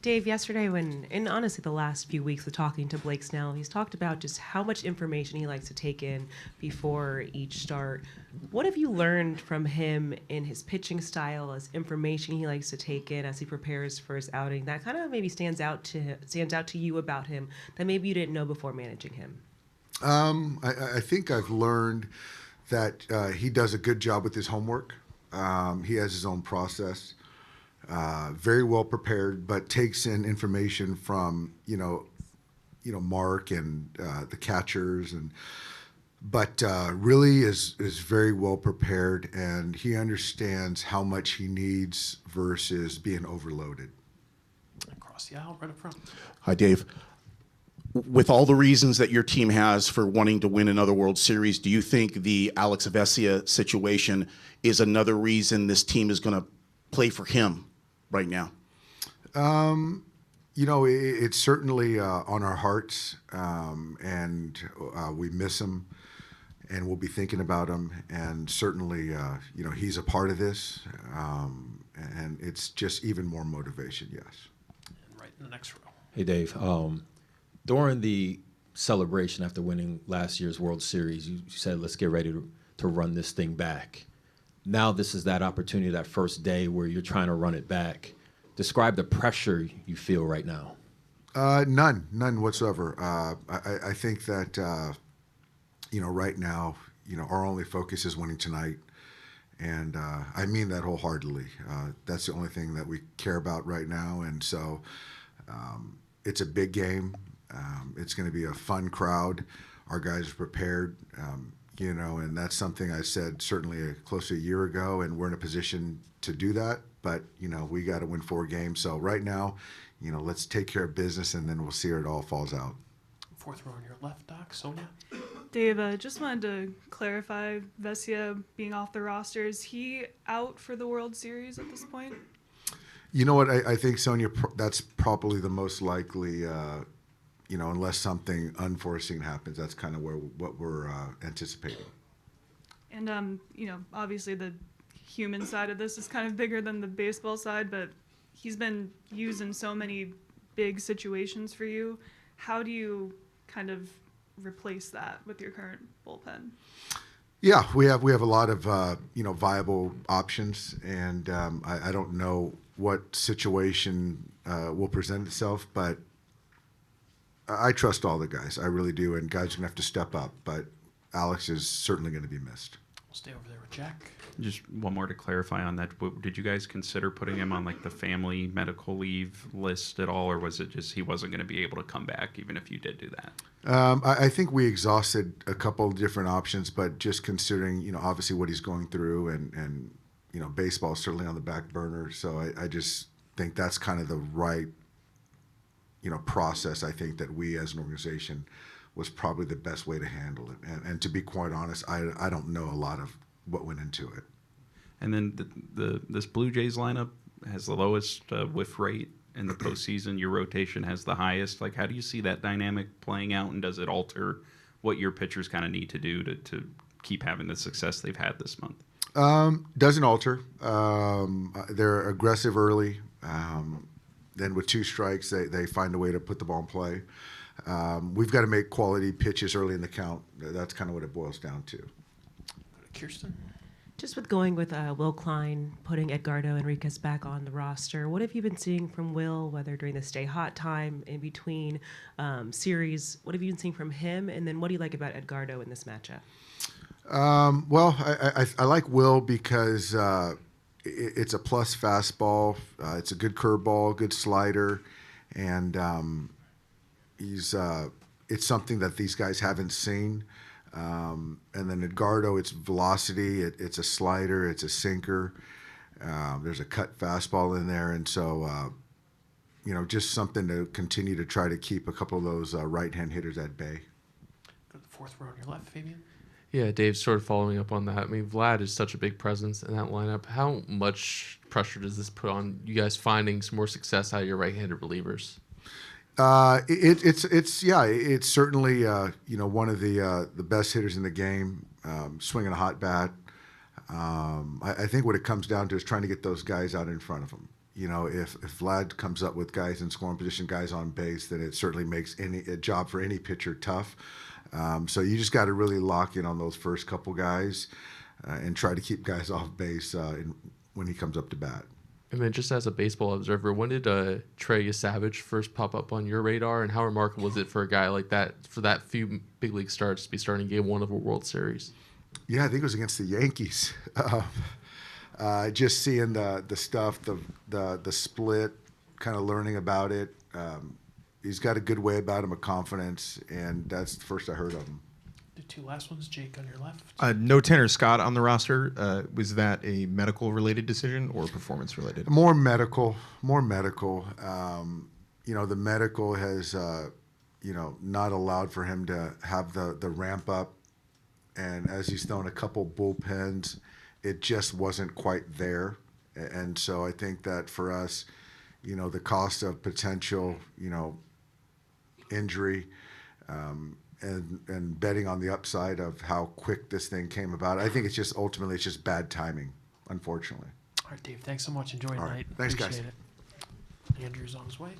Dave, yesterday and honestly the last few weeks of talking to Blake Snell, he's talked about just how much information he likes to take in before each start. What have you learned from him in his pitching style, as information he likes to take in as he prepares for his outing that kind of maybe stands out to you about him that maybe you didn't know before managing him? I think I've learned that he does a good job with his homework. He has his own process. Very well prepared, but takes in information from Mark and the catchers, but really is very well prepared, and he understands how much he needs versus being overloaded. Across the aisle, right up front. Hi, Dave. With all the reasons that your team has for wanting to win another World Series, do you think the Alex Vesia situation is another reason this team is going to play for him right now? It's certainly on our hearts, and we miss him, and we'll be thinking about him. And certainly, he's a part of this, and it's just even more motivation. Yes. And right in the next row. Hey, Dave. During the celebration after winning last year's World Series, you said, let's get ready to run this thing back. Now this is that opportunity, that first day where you're trying to run it back. Describe the pressure you feel right now. None whatsoever. I think that, right now, our only focus is winning tonight. And I mean that wholeheartedly. That's the only thing that we care about right now. And so it's a big game. It's going to be a fun crowd. Our guys are prepared, and that's something I said certainly close to a year ago, and we're in a position to do that. But, we got to win 4 games. So right now, let's take care of business, and then we'll see where it all falls out. Fourth row on your left, Doc. Sonia. Dave, just wanted to clarify, Vesia being off the roster, is he out for the World Series at this point? You know what? I think, Sonia, that's probably the most likely, unless something unforeseen happens. That's kind of what we're anticipating. And, obviously the human side of this is kind of bigger than the baseball side, but he's been used in so many big situations for you. How do you kind of replace that with your current bullpen? Yeah, we have a lot of viable options, and I don't know what situation will present itself, but I trust all the guys. I really do, and guys are gonna have to step up. But Alex is certainly going to be missed. We'll stay over there with Jack. Just one more to clarify on that. Did you guys consider putting him on like the family medical leave list at all, or was it just he wasn't going to be able to come back even if you did do that? I think we exhausted a couple of different options, but just considering, obviously what he's going through and baseball is certainly on the back burner. So I just think that's kind of the right, process. I think that we as an organization was probably the best way to handle it. And to be quite honest, I don't know a lot of what went into it. And then this Blue Jays lineup has the lowest whiff rate in the postseason. Your rotation has the highest. Like, how do you see that dynamic playing out, and does it alter what your pitchers kind of need to do to keep having the success they've had this month? Doesn't alter. They're aggressive early. Then with 2 strikes, they find a way to put the ball in play. We've got to make quality pitches early in the count. That's kind of what it boils down to. Kirsten. Just with going with Will Klein, putting Edgardo Enriquez back on the roster, what have you been seeing from Will, whether during the stay hot time, in between series? What have you been seeing from him? And then what do you like about Edgardo in this matchup? Well, I like Will because it's a plus fastball. It's a good curveball, good slider, and it's something that these guys haven't seen. And then Edgardo, it's velocity, it's a slider, it's a sinker. There's a cut fastball in there, and so just something to continue to try to keep a couple of those right-hand hitters at bay. Go to the fourth row on your left, Fabian. Yeah, Dave, sort of following up on that. I mean, Vlad is such a big presence in that lineup. How much pressure does this put on you guys finding some more success out of your right-handed relievers? It's certainly one of the best hitters in the game, swinging a hot bat. I think what it comes down to is trying to get those guys out in front of him, you know, if Vlad comes up with guys in scoring position, guys on base, then it certainly makes a job for any pitcher tough. So you just got to really lock in on those first couple guys and try to keep guys off base when he comes up to bat. And then just as a baseball observer, when did Trey Savage first pop up on your radar, and how remarkable was it for a guy like that, for that few big league starts to be starting game one of a World Series? Yeah, I think it was against the Yankees. Just seeing the stuff, the split, kind of learning about it. He's got a good way about him, a confidence, and that's the first I heard of him. The two last ones, Jake on your left. No Tanner Scott on the roster. Was that a medical-related decision or performance-related? More medical. You know, the medical has, you know, not allowed for him to have the ramp up, and as he's thrown a couple bullpens, it just wasn't quite there. And so I think that for us, you know, the cost of potential, you know, injury, and betting on the upside of how quick this thing came about, I think it's just ultimately it's just bad timing, unfortunately. All right, Dave, thanks so much. Enjoy the All right. night. Thanks, Appreciate guys. it. Andrew's on his way.